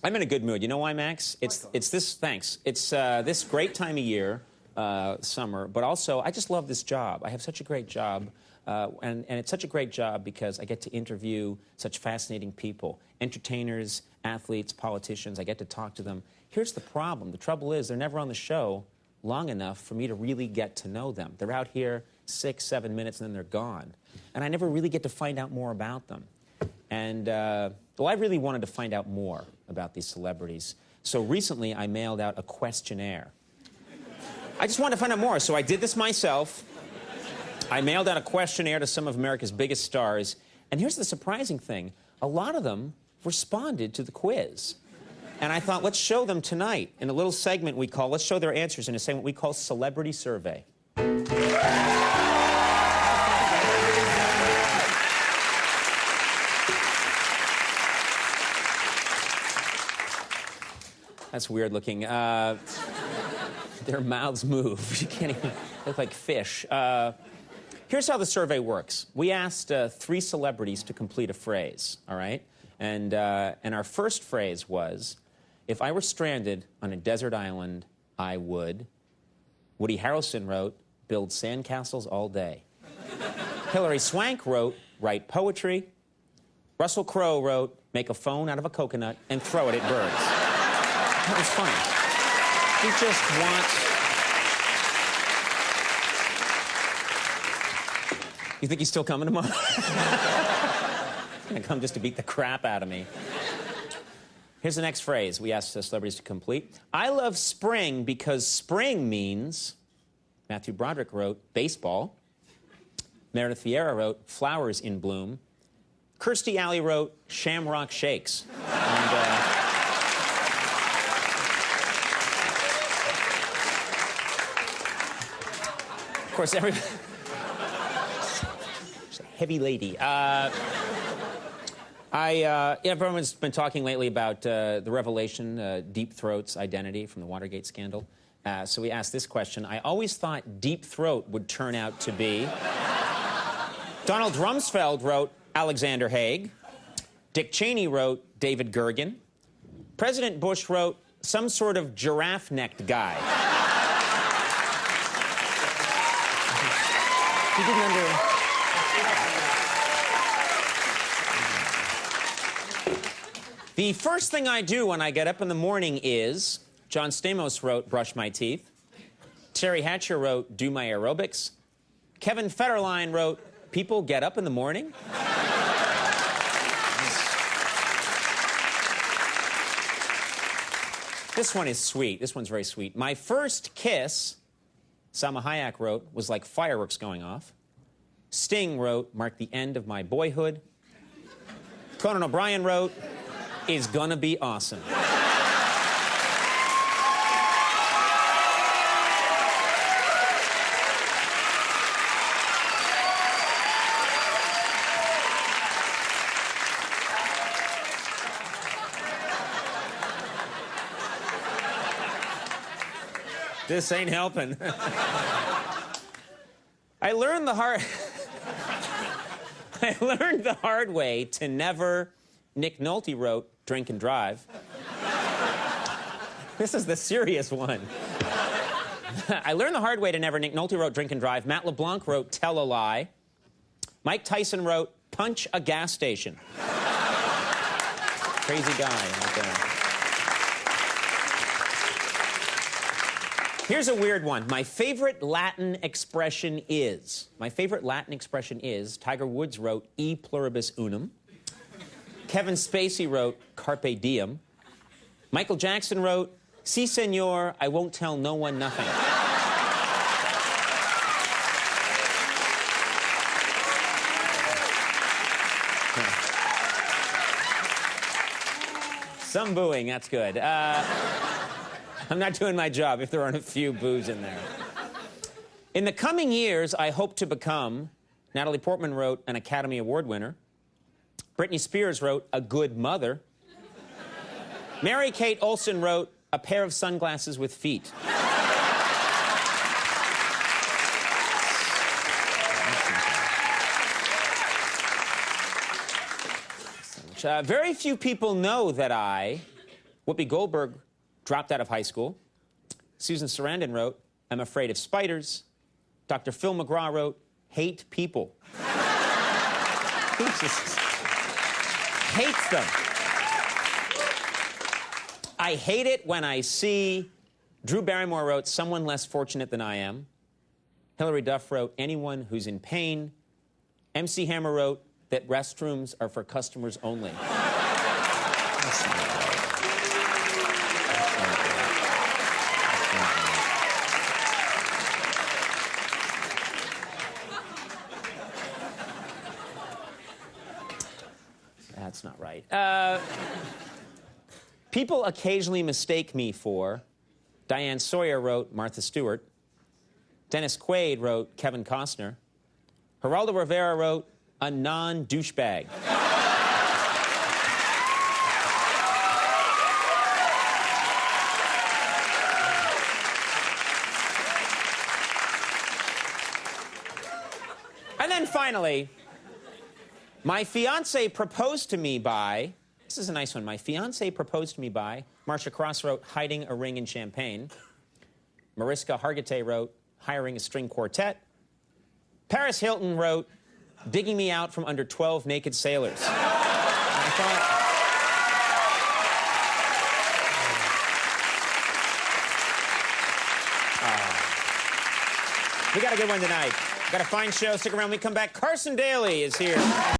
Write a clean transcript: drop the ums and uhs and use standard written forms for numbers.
I'm in a good mood. You know why, Max? It's this. Thanks. It's this great time of year, summer. But also, I just love this job. I have such a great job, and it's such a great job because I get to interview such fascinating people, entertainers, athletes, politicians. I get to talk to them. Here's the problem. The trouble is, they're never on the show long enough for me to really get to know them. They're out here 6, 7 minutes, and then they're gone, and I never really get to find out more about them. And well, I really wanted to find out more about these celebrities. So recently, I mailed out a questionnaire. I just wanted to find out more, so I did this myself. I mailed out a questionnaire to some of America's biggest stars, and here's the surprising thing. A lot of them responded to the quiz. And I thought, let's show them tonight in a little segment we call, let's show their answers in a segment we call Celebrity Survey. That's weird looking. Their mouths move. You can't even look like fish. Here's how the survey works. We asked 3 celebrities to complete a phrase, all right? And our first phrase was, if I were stranded on a desert island, I would. Woody Harrelson wrote, build sandcastles all day. Hilary Swank wrote, write poetry. Russell Crowe wrote, make a phone out of a coconut and throw it at birds. That was funny. We just want... You think he's still coming tomorrow? He's gonna come just to beat the crap out of me. Here's the next phrase we asked the celebrities to complete. I love spring because spring means... Matthew Broderick wrote, baseball. Meredith Vieira wrote, flowers in bloom. Kirstie Alley wrote, shamrock shakes. And, of course, everybody... She's a heavy lady. Everyone's been talking lately about the revelation, Deep Throat's identity from the Watergate scandal. So we asked this question. I always thought Deep Throat would turn out to be... Donald Rumsfeld wrote Alexander Haig. Dick Cheney wrote David Gergen. President Bush wrote some sort of giraffe-necked guy. He didn't The first thing I do when I get up in the morning is... John Stamos wrote, brush my teeth. Terry Hatcher wrote, do my aerobics. Kevin Federline wrote, people get up in the morning? This one is sweet. This one's very sweet. My first kiss, Salma Hayek wrote, was like fireworks going off. Sting wrote, marked the end of my boyhood. Conan O'Brien wrote, is gonna be awesome. This ain't helping. I learned the hard way to never... Nick Nolte wrote, drink and drive. This is the serious one. I learned the hard way to never... Nick Nolte wrote, drink and drive. Matt LeBlanc wrote, tell a lie. Mike Tyson wrote, punch a gas station. Crazy guy right there. Here's a weird one. My favorite Latin expression is... Tiger Woods wrote, e pluribus unum. Kevin Spacey wrote, carpe diem. Michael Jackson wrote, si, senor, I won't tell no one nothing. Some booing, that's good. I'm not doing my job if there aren't a few boos in there. In the coming years, I hope to become... Natalie Portman wrote, an Academy Award winner. Britney Spears wrote, a good mother. Mary-Kate Olsen wrote, a pair of sunglasses with feet. Very few people know that I Whoopi Goldberg dropped out of high school. Susan Sarandon wrote, I'm afraid of spiders. Dr. Phil McGraw wrote, hate people. He just hates them. I hate it when I see... Drew Barrymore wrote, someone less fortunate than I am. Hilary Duff wrote, anyone who's in pain. MC Hammer wrote that restrooms are for customers only. That's not right. People occasionally mistake me for... Diane Sawyer wrote Martha Stewart. Dennis Quaid wrote Kevin Costner. Geraldo Rivera wrote a non-douchebag. And then finally, my fiance proposed to me by... This is a nice one. My fiance proposed to me by... Marcia Cross wrote, hiding a ring in champagne. Mariska Hargitay wrote, hiring a string quartet. Paris Hilton wrote, digging me out from under 12 naked sailors. And I thought... we got a good one tonight. Got a fine show. Stick around when we come back. Carson Daly is here.